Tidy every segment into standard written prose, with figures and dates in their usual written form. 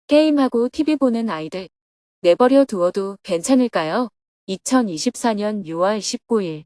게임하고 TV 보는 아이들 내버려 두어도 괜찮을까요? 2024년 6월 19일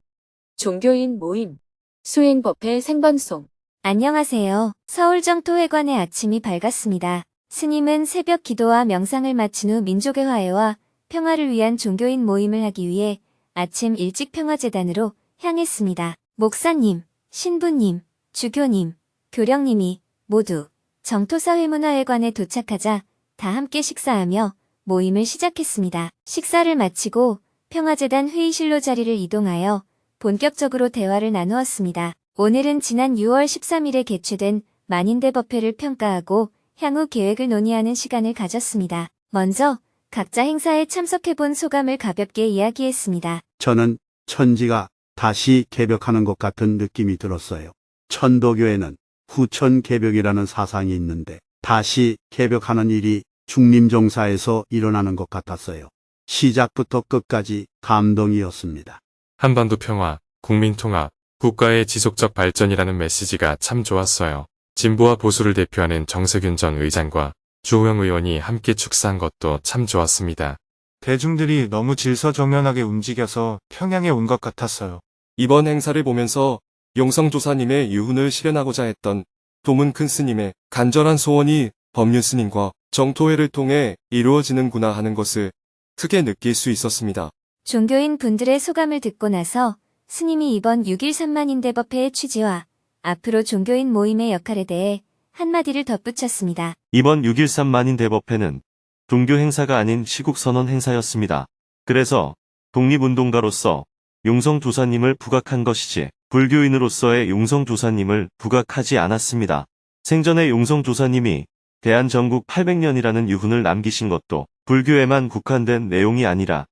종교인 모임 수행법회 생방송. 안녕하세요. 서울정토회관의 아침이 밝았습니다. 스님은 새벽 기도와 명상을 마친 후 민족의 화해와 평화를 위한 종교인 모임을 하기 위해 아침 일찍 평화재단으로 향했습니다. 목사님, 신부님, 주교님, 교령님이 모두 정토사회문화회관에 도착하자 다 함께 식사하며 모임을 시작했습니다. 식사를 마치고 평화재단 회의실로 자리를 이동하여 본격적으로 대화를 나누었습니다. 오늘은 지난 6월 13일에 개최된 만인대법회를 평가하고 향후 계획을 논의하는 시간을 가졌습니다. 먼저 각자 행사에 참석해본 소감을 가볍게 이야기했습니다. 저는 천지가 다시 개벽하는 것 같은 느낌이 들었어요. 천도교에는 후천 개벽이라는 사상이 있는데 다시 개벽하는 일이 중림종사에서 일어나는 것 같았어요. 시작부터 끝까지 감동이었습니다. 한반도 평화, 국민통합, 국가의 지속적 발전이라는 메시지가 참 좋았어요. 진보와 보수를 대표하는 정세균 전 의장과 주호영 의원이 함께 축사한 것도 참 좋았습니다. 대중들이 너무 질서정연하게 움직여서 평양에 온 것 같았어요. 이번 행사를 보면서 용성조사님의 유훈을 실현하고자 했던 도문 큰 스님의 간절한 소원이 법륜 스님과 정토회를 통해 이루어지는구나 하는 것을 크게 느낄 수 있었습니다. 종교인 분들의 소감을 듣고 나서 스님이 이번 6.13 만인대법회의 취지와 앞으로 종교인 모임의 역할에 대해 한마디를 덧붙였습니다. 이번 6.13 만인대법회는 종교 행사가 아닌 시국선언 행사였습니다. 그래서 독립운동가로서 용성조사님을 부각한 것이지 불교인으로서의 용성조사님을 부각하지 않았습니다. 생전에 용성조사님이 대한전국 800년이라는 유훈을 남기신 것도 불교에만 국한된 내용이 아니라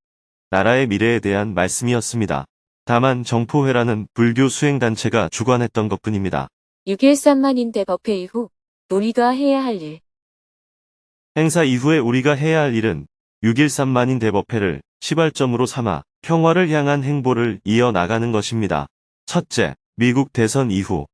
나라의 미래에 대한 말씀이었습니다. 다만 정포회라는 불교 수행단체가 주관했던 것뿐입니다. 6.13 만인대법회 이후 우리가 해야 할 일. 행사 이후에 우리가 해야 할 일은 6.13 만인대법회를 시발점으로 삼아 평화를 향한 행보를 이어나가는 것입니다. 첫째, 미국 대선 이후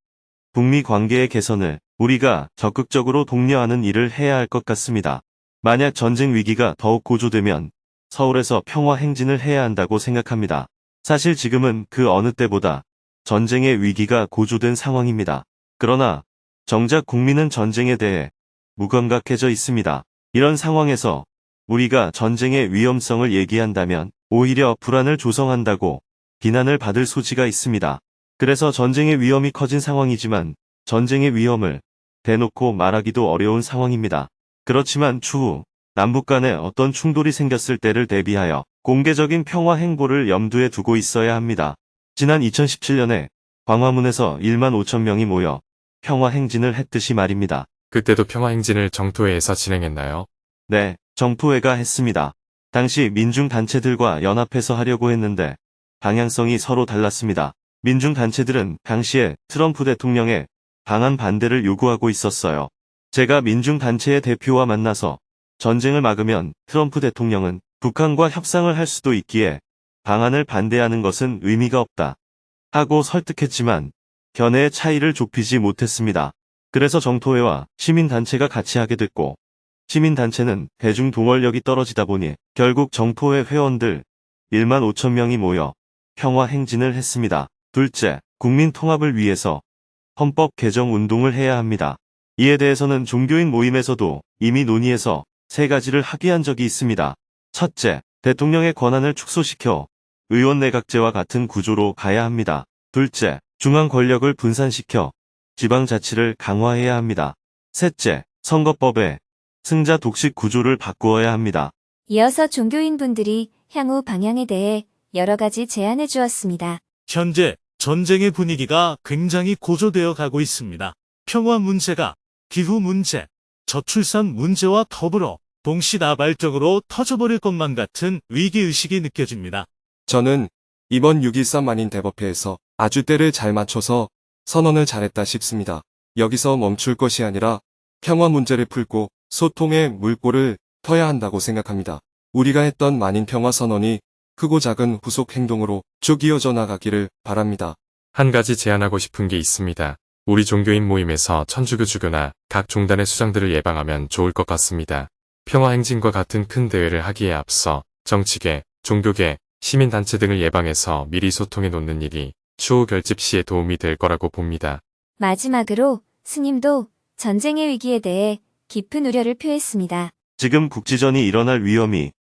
북미 관계의 개선을 우리가 적극적으로 독려하는 일을 해야 할 것 같습니다. 만약 전쟁 위기가 더욱 고조되면 서울에서 평화 행진을 해야 한다고 생각합니다. 사실 지금은 그 어느 때보다 전쟁의 위기가 고조된 상황입니다. 그러나 정작 국민은 전쟁에 대해 무감각해져 있습니다. 이런 상황에서 우리가 전쟁의 위험성을 얘기한다면 오히려 불안을 조성한다고 비난을 받을 소지가 있습니다. 그래서 전쟁의 위험이 커진 상황이지만 전쟁의 위험을 대놓고 말하기도 어려운 상황입니다. 그렇지만 추후 남북 간에 어떤 충돌이 생겼을 때를 대비하여 공개적인 평화 행보를 염두에 두고 있어야 합니다. 지난 2017년에 광화문에서 1만 5천 명이 모여 평화 행진을 했듯이 말입니다. 그때도 평화 행진을 정토회에서 진행했나요? 네, 정토회가 했습니다. 당시 민중단체들과 연합해서 하려고 했는데 방향성이 서로 달랐습니다. 민중단체들은 당시에 트럼프 대통령의 강한 반대를 요구하고 있었어요. 제가 민중단체의 대표와 만나서 전쟁을 막으면 트럼프 대통령은 북한과 협상을 할 수도 있기에 방안을 반대하는 것은 의미가 없다 하고 설득했지만 견해의 차이를 좁히지 못했습니다. 그래서 정토회와 시민단체가 같이 하게 됐고 시민단체는 대중 동원력이 떨어지다 보니 결국 정토회 회원들 1만 5천 명이 모여 평화 행진을 했습니다. 둘째, 국민 통합을 위해서 헌법 개정 운동을 해야 합니다. 이에 대해서는 종교인 모임에서도 이미 논의해서 세 가지를 합의한 적이 있습니다. 첫째, 대통령의 권한을 축소시켜 의원 내각제와 같은 구조로 가야 합니다. 둘째, 중앙 권력을 분산시켜 지방자치를 강화해야 합니다. 셋째, 선거법에 승자 독식 구조를 바꾸어야 합니다. 이어서 종교인분들이 향후 방향에 대해 여러 가지 제안해 주었습니다. 현재 전쟁의 분위기가 굉장히 고조되어 가고 있습니다. 평화 문제가 기후 문제, 저출산 문제와 더불어 동시다발적으로 터져버릴 것만 같은 위기의식이 느껴집니다. 저는 이번 6.13 만인대법회에서 아주 때를 잘 맞춰서 선언을 잘했다 싶습니다. 여기서 멈출 것이 아니라 평화 문제를 풀고 소통의 물꼬를 터야 한다고 생각합니다. 우리가 했던 만인 평화 선언이 크고 작은 후속 행동으로 쭉 이어져 나가기를 바랍니다. 한 가지 제안하고 싶은 게 있습니다. 우리 종교인 모임에서 천주교주교나 각 종단의 수장들을 예방하면 좋을 것 같습니다. 평화행진과 같은 큰 대회를 하기에 앞서 정치계, 종교계, 시민단체 등을 예방해서 미리 소통해 놓는 일이 추후 결집 시에 도움이 될 거라고 봅니다. 마지막으로 스님도 전쟁의 위기에 대해 깊은 우려를 표했습니다. 지금 국지전이 일어날 위험이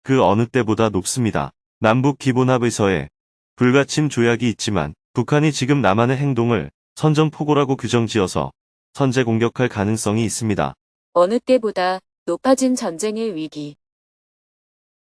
그 어느 때보다 높습니다. 남북 기본합의서에 불가침 조약이 있지만 북한이 지금 남한의 행동을 선전포고라고 규정지어서 선제 공격할 가능성이 있습니다. 어느 때보다 높아진 전쟁의 위기.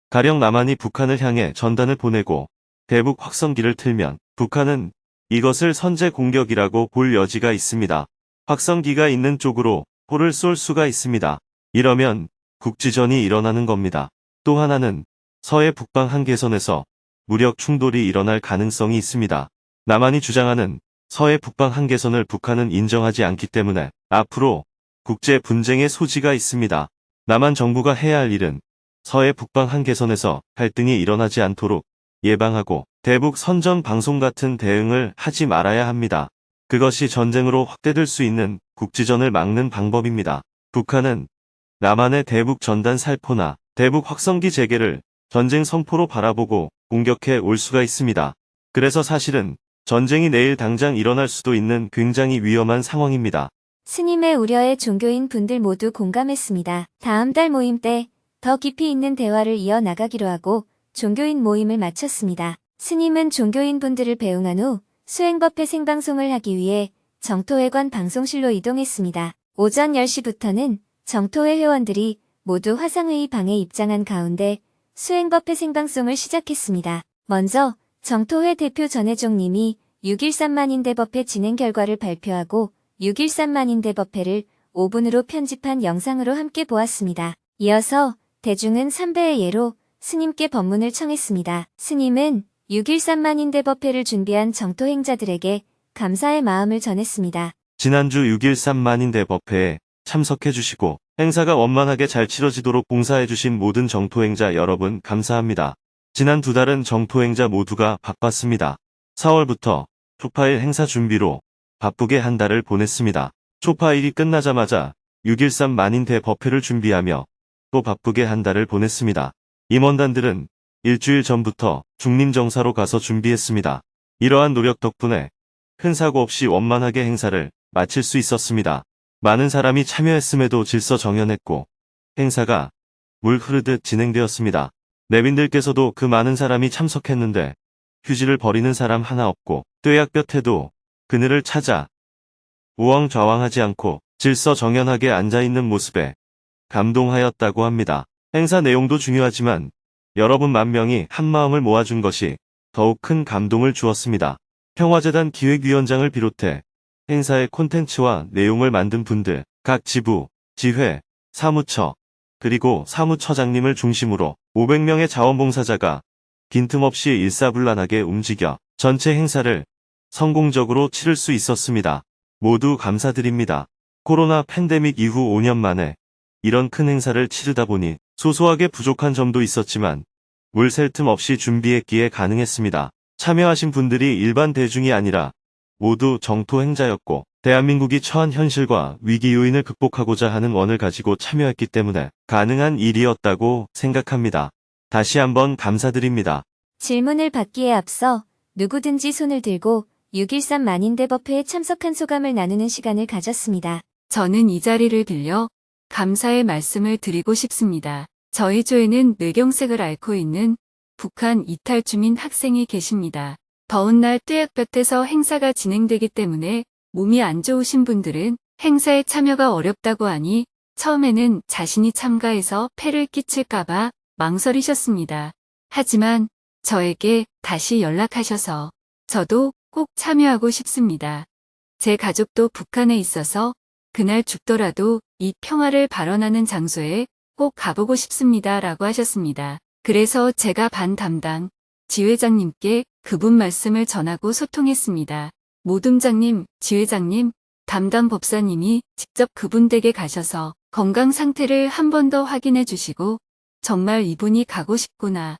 가령 남한이 북한을 향해 전단을 보내고 대북 확성기를 틀면 북한은 이것을 선제 공격이라고 볼 여지가 있습니다. 확성기가 있는 쪽으로 포를 쏠 수가 있습니다. 이러면 국지전이 일어나는 겁니다. 또 하나는 서해 북방 한계선에서 무력 충돌이 일어날 가능성이 있습니다. 남한이 주장하는 서해 북방 한계선을 북한은 인정하지 않기 때문에 앞으로 국제 분쟁의 소지가 있습니다. 남한 정부가 해야 할 일은 서해 북방 한계선에서 갈등이 일어나지 않도록 예방하고 대북 선전 방송 같은 대응을 하지 말아야 합니다. 그것이 전쟁으로 확대될 수 있는 국지전을 막는 방법입니다. 북한은 남한의 대북 전단 살포나 대북 확성기 재개를 전쟁 선포로 바라보고 공격해 올 수가 있습니다. 그래서 사실은 전쟁이 내일 당장 일어날 수도 있는 굉장히 위험한 상황입니다. 스님의 우려에 종교인 분들 모두 공감했습니다. 다음 달 모임 때 더 깊이 있는 대화를 이어나가기로 하고 종교인 모임을 마쳤습니다. 스님은 종교인 분들을 배웅한 후 수행법회 생방송을 하기 위해 정토회관 방송실로 이동했습니다. 오전 10시부터는 정토회 회원들이 모두 화상회의 방에 입장한 가운데 수행법회 생방송을 시작했습니다. 먼저 정토회 대표 전혜종 님이 6.13만인대법회 진행 결과를 발표하고 6.13만인대법회를 5분으로 편집한 영상으로 함께 보았습니다. 이어서 대중은 삼배의 예로 스님께 법문을 청했습니다. 스님은 6.13만인대법회를 준비한 정토행자들에게 감사의 마음을 전했습니다. 지난주 6.13 만인대법회에 참석해주시고 행사가 원만하게 잘 치러지도록 봉사해주신 모든 정토행자 여러분 감사합니다. 지난 2달은 정토행자 모두가 바빴습니다. 4월부터 초파일 행사 준비로 바쁘게 한 달을 보냈습니다. 초파일이 끝나자마자 6.13 만인대법회를 준비하며 또 바쁘게 한 달을 보냈습니다. 임원단들은 일주일 전부터 중림정사로 가서 준비했습니다. 이러한 노력 덕분에 큰 사고 없이 원만하게 행사를 마칠 수 있었습니다. 많은 사람이 참여했음에도 질서정연했고 행사가 물 흐르듯 진행되었습니다. 내빈들께서도 그 많은 사람이 참석했는데 휴지를 버리는 사람 하나 없고 뙤약볕에도 그늘을 찾아 우왕좌왕하지 않고 질서정연하게 앉아있는 모습에 감동하였다고 합니다. 행사 내용도 중요하지만 여러분 만 명이 한마음을 모아준 것이 더욱 큰 감동을 주었습니다. 평화재단 기획위원장을 비롯해 행사의 콘텐츠와 내용을 만든 분들, 각 지부, 지회, 사무처, 그리고 사무처장님을 중심으로 500명의 자원봉사자가 빈틈없이 일사불란하게 움직여 전체 행사를 성공적으로 치를 수 있었습니다. 모두 감사드립니다. 코로나 팬데믹 이후 5년 만에 이런 큰 행사를 치르다 보니 소소하게 부족한 점도 있었지만 물 셀 틈 없이 준비했기에 가능했습니다. 참여하신 분들이 일반 대중이 아니라 모두 정토행자였고 대한민국이 처한 현실과 위기 요인을 극복하고자 하는 원을 가지고 참여했기 때문에 가능한 일이었다고 생각합니다. 다시 한번 감사드립니다. 질문을 받기에 앞서 누구든지 손을 들고 6.13 만인대법회에 참석한 소감을 나누는 시간을 가졌습니다. 저는 이 자리를 빌려 감사의 말씀을 드리고 싶습니다. 저희 조에는 뇌경색을 앓고 있는 북한 이탈 주민 학생이 계십니다. 더운 날 뙤약볕에서 행사가 진행되기 때문에 몸이 안 좋으신 분들은 행사에 참여가 어렵다고 하니 처음에는 자신이 참가해서 폐를 끼칠까봐 망설이셨습니다. 하지만 저에게 다시 연락하셔서 저도 꼭 참여하고 싶습니다. 제 가족도 북한에 있어서 그날 죽더라도 이 평화를 발언하는 장소에 꼭 가보고 싶습니다. 라고 하셨습니다. 그래서 제가 반 담당 지회장님께 그분 말씀을 전하고 소통했습니다. 모둠장님, 지회장님, 담당 법사님이 직접 그분 댁에 가셔서 건강 상태를 한 번 더 확인해 주시고 정말 이분이 가고 싶구나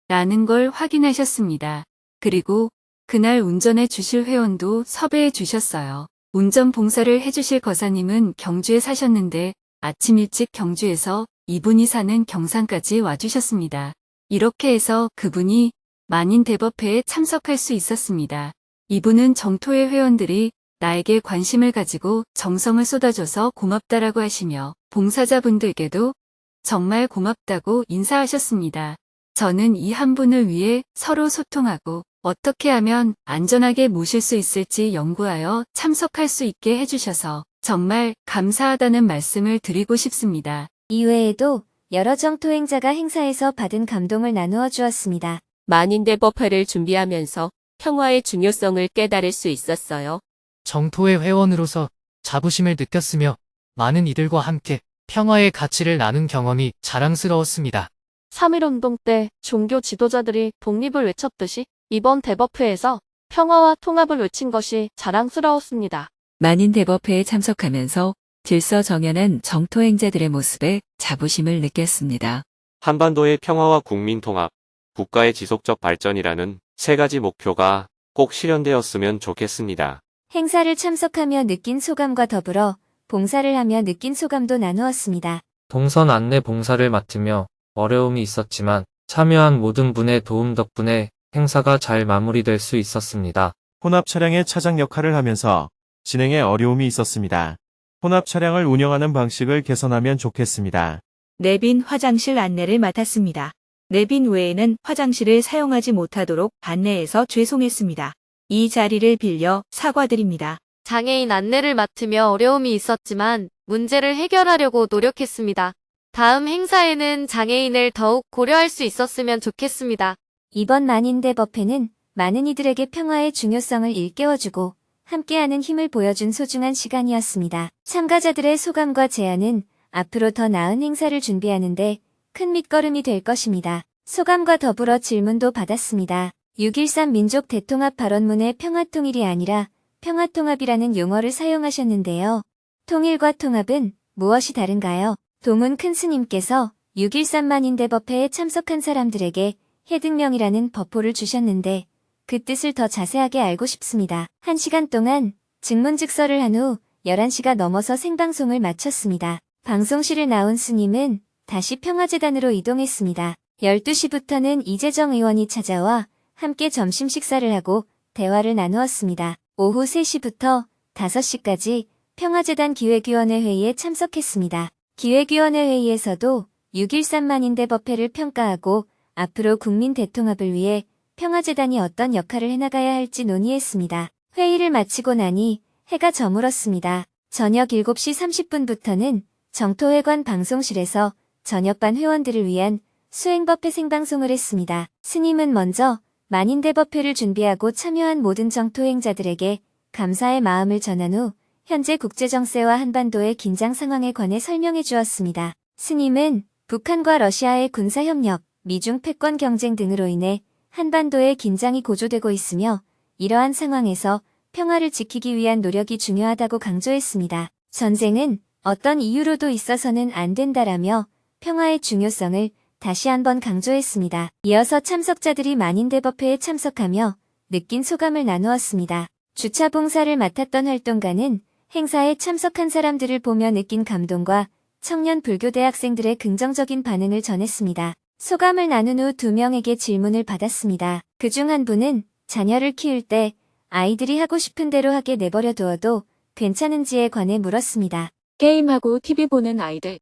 라는 걸 확인하셨습니다. 그리고 그날 운전해 주실 회원도 섭외해 주셨어요. 운전 봉사를 해주실 거사님은 경주에 사셨는데 아침 일찍 경주에서 이분이 사는 경산까지 와주셨습니다. 이렇게 해서 그분이 만인대법회에 참석할 수 있었습니다. 이분은 정토회 회원들이 나에게 관심을 가지고 정성을 쏟아줘서 고맙다라고 하시며 봉사자분들께도 정말 고맙다고 인사하셨습니다. 저는 이 한 분을 위해 서로 소통하고 어떻게 하면 안전하게 모실 수 있을지 연구하여 참석할 수 있게 해주셔서 정말 감사하다는 말씀을 드리고 싶습니다. 이외에도 여러 정토행자가 행사에서 받은 감동을 나누어 주었습니다. 만인대법회를 준비하면서 평화의 중요성을 깨달을 수 있었어요. 정토의 회원으로서 자부심을 느꼈으며 많은 이들과 함께 평화의 가치를 나눈 경험이 자랑스러웠습니다. 3.1운동 때 종교 지도자들이 독립을 외쳤듯이 이번 대법회에서 평화와 통합을 외친 것이 자랑스러웠습니다. 만인대법회에 참석하면서 질서정연한 정토행자들의 모습에 자부심을 느꼈습니다. 한반도의 평화와 국민통합, 국가의 지속적 발전이라는 세 가지 목표가 꼭 실현되었으면 좋겠습니다. 행사를 참석하며 느낀 소감과 더불어 봉사를 하며 느낀 소감도 나누었습니다. 동선 안내 봉사를 맡으며 어려움이 있었지만 참여한 모든 분의 도움 덕분에 행사가 잘 마무리될 수 있었습니다. 혼합 차량의 차장 역할을 하면서 진행에 어려움이 있었습니다. 혼합 차량을 운영하는 방식을 개선하면 좋겠습니다. 내빈 화장실 안내를 맡았습니다. 내빈 외에는 화장실을 사용하지 못하도록 안내해서 죄송했습니다. 이 자리를 빌려 사과드립니다. 장애인 안내를 맡으며 어려움이 있었지만 문제를 해결하려고 노력했습니다. 다음 행사에는 장애인을 더욱 고려할 수 있었으면 좋겠습니다. 이번 만인대법회는 많은 이들에게 평화의 중요성을 일깨워주고 함께하는 힘을 보여준 소중한 시간이었습니다. 참가자들의 소감과 제안은 앞으로 더 나은 행사를 준비하는데 큰 밑거름이 될 것입니다. 소감과 더불어 질문도 받았습니다. 6.13 민족 대통합 발언문에 평화통일이 아니라 평화통합이라는 용어를 사용하셨는데요. 통일과 통합은 무엇이 다른가요? 동훈 큰 스님께서 6.13 만인대법회에 참석한 사람들에게 해등명이라는 법호를 주셨는데 그 뜻을 더 자세하게 알고 싶습니다. 1시간 동안 증문즉서를 한 후 11시가 넘어서 생방송을 마쳤습니다. 방송실을 나온 스님은 다시 평화재단으로 이동했습니다. 12시부터는 이재정 의원이 찾아와 함께 점심 식사를 하고 대화를 나누었습니다. 오후 3시부터 5시까지 평화재단 기획위원회 회의에 참석했습니다. 기획위원회 회의에서도 6.13 만인대법회를 평가하고 앞으로 국민 대통합을 위해 평화재단이 어떤 역할을 해나가야 할지 논의했습니다. 회의를 마치고 나니 해가 저물었습니다. 저녁 7시 30분부터는 정토회관 방송실에서 저녁반 회원들을 위한 수행법회 생방송을 했습니다. 스님은 먼저 만인대법회를 준비하고 참여한 모든 정토행자들에게 감사의 마음을 전한 후 현재 국제정세와 한반도의 긴장 상황에 관해 설명해 주었습니다. 스님은 북한과 러시아의 군사협력, 미중 패권 경쟁 등으로 인해 한반도의 긴장이 고조되고 있으며 이러한 상황에서 평화를 지키기 위한 노력이 중요하다고 강조했습니다. 전쟁은 어떤 이유로도 있어서는 안 된다라며 평화의 중요성을 다시 한번 강조했습니다. 이어서 참석자들이 만인대법회에 참석하며 느낀 소감을 나누었습니다. 주차 봉사를 맡았던 활동가는 행사에 참석한 사람들을 보며 느낀 감동과 청년 불교 대학생들의 긍정적인 반응을 전했습니다. 소감을 나눈 후 2명에게 질문을 받았습니다. 그중 한 분은 자녀를 키울 때 아이들이 하고 싶은 대로 하게 내버려 두어도 괜찮은지에 관해 물었습니다. 게임하고 TV 보는 아이들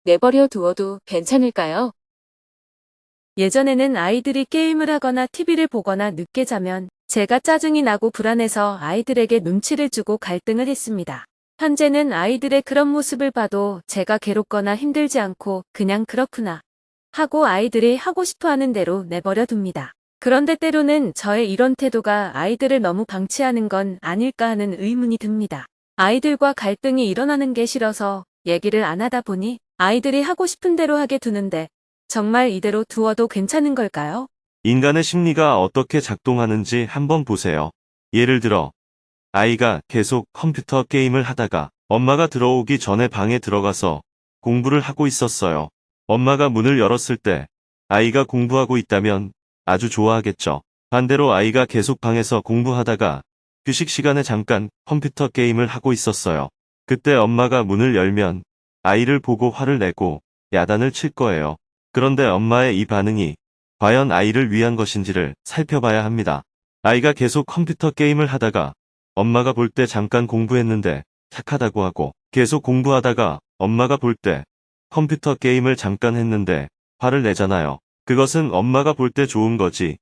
내버려 두어도 괜찮을까요? 예전에는 아이들이 게임을 하거나 TV를 보거나 늦게 자면 제가 짜증이 나고 불안해서 아이들에게 눈치를 주고 갈등을 했습니다. 현재는 아이들의 그런 모습을 봐도 제가 괴롭거나 힘들지 않고 그냥 그렇구나 하고 아이들이 하고 싶어하는 대로 내버려 둡니다. 그런데 때로는 저의 이런 태도가 아이들을 너무 방치하는 건 아닐까 하는 의문이 듭니다. 아이들과 갈등이 일어나는 게 싫어서 얘기를 안 하다 보니 아이들이 하고 싶은 대로 하게 두는데 정말 이대로 두어도 괜찮은 걸까요? 인간의 심리가 어떻게 작동하는지 한번 보세요. 예를 들어 아이가 계속 컴퓨터 게임을 하다가 엄마가 들어오기 전에 방에 들어가서 공부를 하고 있었어요. 엄마가 문을 열었을 때 아이가 공부하고 있다면 아주 좋아하겠죠. 반대로 아이가 계속 방에서 공부하다가 휴식 시간에 잠깐 컴퓨터 게임을 하고 있었어요. 그때 엄마가 문을 열면 아이를 보고 화를 내고 야단을 칠 거예요. 그런데 엄마의 이 반응이 과연 아이를 위한 것인지를 살펴봐야 합니다. 아이가 계속 컴퓨터 게임을 하다가 엄마가 볼 때 잠깐 공부했는데 착하다고 하고 계속 공부하다가 엄마가 볼 때 컴퓨터 게임을 잠깐 했는데 화를 내잖아요. 그것은 엄마가 볼 때 좋은 거지.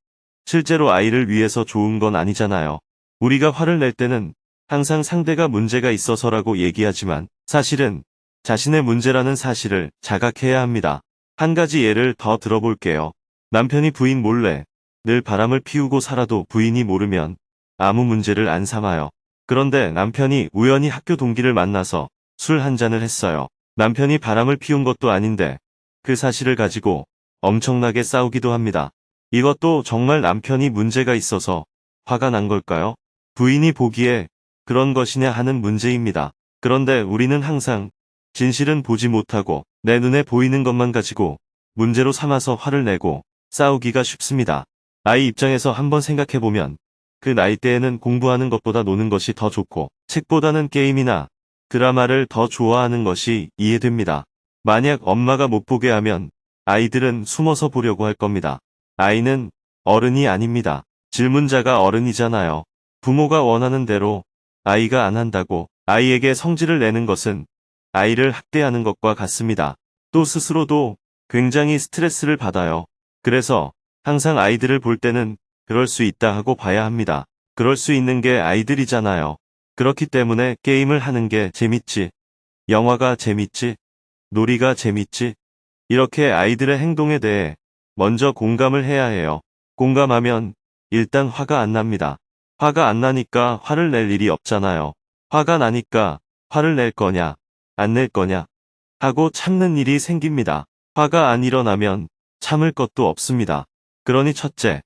실제로 아이를 위해서 좋은 건 아니잖아요. 우리가 화를 낼 때는 항상 상대가 문제가 있어서라고 얘기하지만 사실은 자신의 문제라는 사실을 자각해야 합니다. 한 가지 예를 더 들어볼게요. 남편이 부인 몰래 늘 바람을 피우고 살아도 부인이 모르면 아무 문제를 안 삼아요. 그런데 남편이 우연히 학교 동기를 만나서 술 한 잔을 했어요. 남편이 바람을 피운 것도 아닌데 그 사실을 가지고 엄청나게 싸우기도 합니다. 이것도 정말 남편이 문제가 있어서 화가 난 걸까요? 부인이 보기에 그런 것이냐 하는 문제입니다. 그런데 우리는 항상 진실은 보지 못하고 내 눈에 보이는 것만 가지고 문제로 삼아서 화를 내고 싸우기가 쉽습니다. 아이 입장에서 한번 생각해보면 그 나이대에는 공부하는 것보다 노는 것이 더 좋고 책보다는 게임이나 드라마를 더 좋아하는 것이 이해됩니다. 만약 엄마가 못 보게 하면 아이들은 숨어서 보려고 할 겁니다. 아이는 어른이 아닙니다. 질문자가 어른이잖아요. 부모가 원하는 대로 아이가 안 한다고 아이에게 성질을 내는 것은 아이를 학대하는 것과 같습니다. 또 스스로도 굉장히 스트레스를 받아요. 그래서 항상 아이들을 볼 때는 그럴 수 있다 하고 봐야 합니다. 그럴 수 있는 게 아이들이잖아요. 그렇기 때문에 게임을 하는 게 재밌지, 영화가 재밌지, 놀이가 재밌지, 이렇게 아이들의 행동에 대해 먼저 공감을 해야 해요. 공감하면 일단 화가 안 납니다. 화가 안 나니까 화를 낼 일이 없잖아요. 화가 나니까 화를 낼 거냐, 안 낼 거냐 하고 참는 일이 생깁니다. 화가 안 일어나면 참을 것도 없습니다. 그러니 첫째,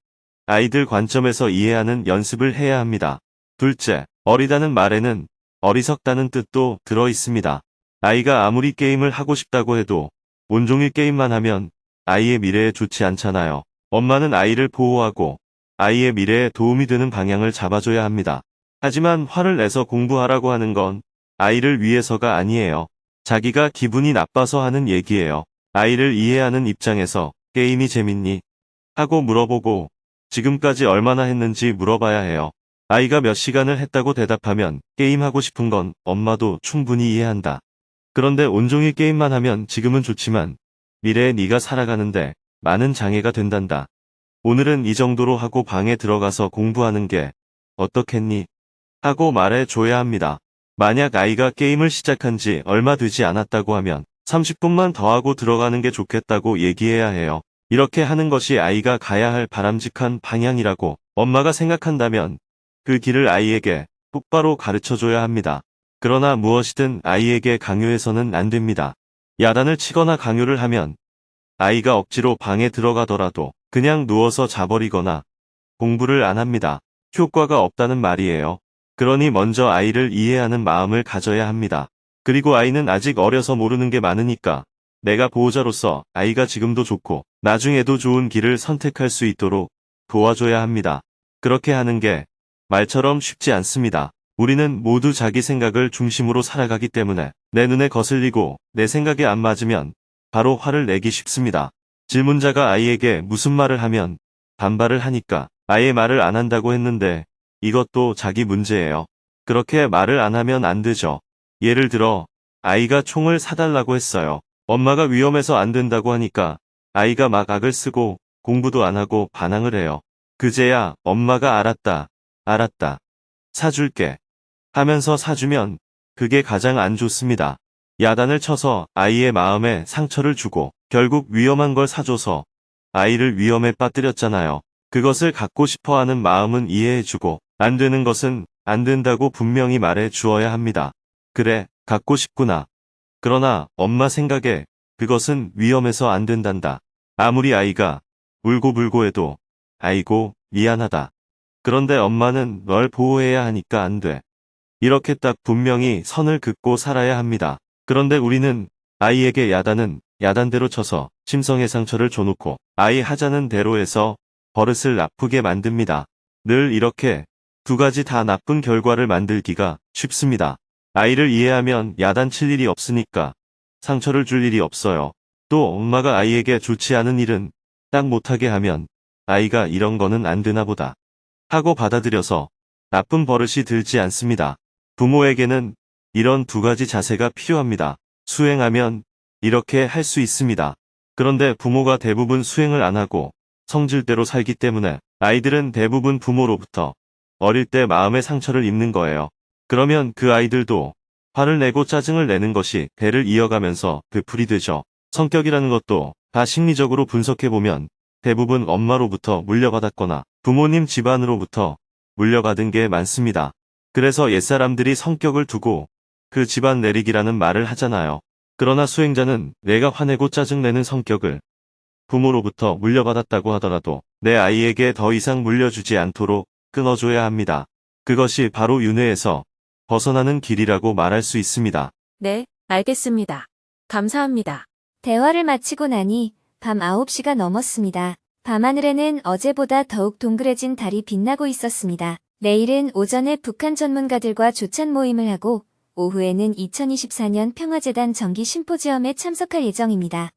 아이들 관점에서 이해하는 연습을 해야 합니다. 둘째, 어리다는 말에는 어리석다는 뜻도 들어 있습니다. 아이가 아무리 게임을 하고 싶다고 해도 온종일 게임만 하면 아이의 미래에 좋지 않잖아요. 엄마는 아이를 보호하고 아이의 미래에 도움이 되는 방향을 잡아줘야 합니다. 하지만 화를 내서 공부하라고 하는 건 아이를 위해서가 아니에요. 자기가 기분이 나빠서 하는 얘기예요. 아이를 이해하는 입장에서 게임이 재밌니? 하고 물어보고 지금까지 얼마나 했는지 물어봐야 해요. 아이가 몇 시간을 했다고 대답하면 게임하고 싶은 건 엄마도 충분히 이해한다. 그런데 온종일 게임만 하면 지금은 좋지만 미래에 네가 살아가는데 많은 장애가 된단다. 오늘은 이 정도로 하고 방에 들어가서 공부하는 게 어떻겠니? 하고 말해줘야 합니다. 만약 아이가 게임을 시작한 지 얼마 되지 않았다고 하면 30분만 더 하고 들어가는 게 좋겠다고 얘기해야 해요. 이렇게 하는 것이 아이가 가야 할 바람직한 방향이라고 엄마가 생각한다면 그 길을 아이에게 똑바로 가르쳐줘야 합니다. 그러나 무엇이든 아이에게 강요해서는 안 됩니다. 야단을 치거나 강요를 하면 아이가 억지로 방에 들어가더라도 그냥 누워서 자버리거나 공부를 안 합니다. 효과가 없다는 말이에요. 그러니 먼저 아이를 이해하는 마음을 가져야 합니다. 그리고 아이는 아직 어려서 모르는 게 많으니까 내가 보호자로서 아이가 지금도 좋고 나중에도 좋은 길을 선택할 수 있도록 도와줘야 합니다. 그렇게 하는 게 말처럼 쉽지 않습니다. 우리는 모두 자기 생각을 중심으로 살아가기 때문에 내 눈에 거슬리고 내 생각에 안 맞으면 바로 화를 내기 쉽습니다. 질문자가 아이에게 무슨 말을 하면 반발을 하니까 아예 말을 안 한다고 했는데 이것도 자기 문제예요. 그렇게 말을 안 하면 안 되죠. 예를 들어 아이가 총을 사달라고 했어요. 엄마가 위험해서 안 된다고 하니까 아이가 막 악을 쓰고 공부도 안 하고 반항을 해요. 그제야 엄마가 알았다. 사줄게 하면서 사주면 그게 가장 안 좋습니다. 야단을 쳐서 아이의 마음에 상처를 주고 결국 위험한 걸 사줘서 아이를 위험에 빠뜨렸잖아요. 그것을 갖고 싶어하는 마음은 이해해주고 안 되는 것은 안 된다고 분명히 말해 주어야 합니다. 그래, 갖고 싶구나. 그러나 엄마 생각에 그것은 위험해서 안 된단다. 아무리 아이가 울고 해도 아이고 미안하다. 그런데 엄마는 널 보호해야 하니까 안 돼. 이렇게 딱 분명히 선을 긋고 살아야 합니다. 그런데 우리는 아이에게 야단은 야단대로 쳐서 심성의 상처를 줘놓고 아이 하자는 대로 해서 버릇을 나쁘게 만듭니다. 늘 이렇게 두 가지 다 나쁜 결과를 만들기가 쉽습니다. 아이를 이해하면 야단 칠 일이 없으니까 상처를 줄 일이 없어요. 또 엄마가 아이에게 좋지 않은 일은 딱 못하게 하면 아이가 이런 거는 안 되나 보다 하고 받아들여서 나쁜 버릇이 들지 않습니다. 부모에게는 이런 두 가지 자세가 필요합니다. 수행하면 이렇게 할 수 있습니다. 그런데 부모가 대부분 수행을 안 하고 성질대로 살기 때문에 아이들은 대부분 부모로부터 어릴 때 마음의 상처를 입는 거예요. 그러면 그 아이들도 화를 내고 짜증을 내는 것이 대를 이어가면서 되풀이 되죠. 성격이라는 것도 다 심리적으로 분석해보면 대부분 엄마로부터 물려받았거나 부모님 집안으로부터 물려받은 게 많습니다. 그래서 옛사람들이 성격을 두고 그 집안 내리기라는 말을 하잖아요. 그러나 수행자는 내가 화내고 짜증내는 성격을 부모로부터 물려받았다고 하더라도 내 아이에게 더 이상 물려주지 않도록 끊어줘야 합니다. 그것이 바로 윤회에서 벗어나는 길이라고 말할 수 있습니다. 네, 알겠습니다. 감사합니다. 대화를 마치고 나니 밤 9시가 넘었습니다. 밤하늘에는 어제보다 더욱 동그래진 달이 빛나고 있었습니다. 내일은 오전에 북한 전문가들과 조찬 모임을 하고 오후에는 2024년 평화재단 정기 심포지엄에 참석할 예정입니다.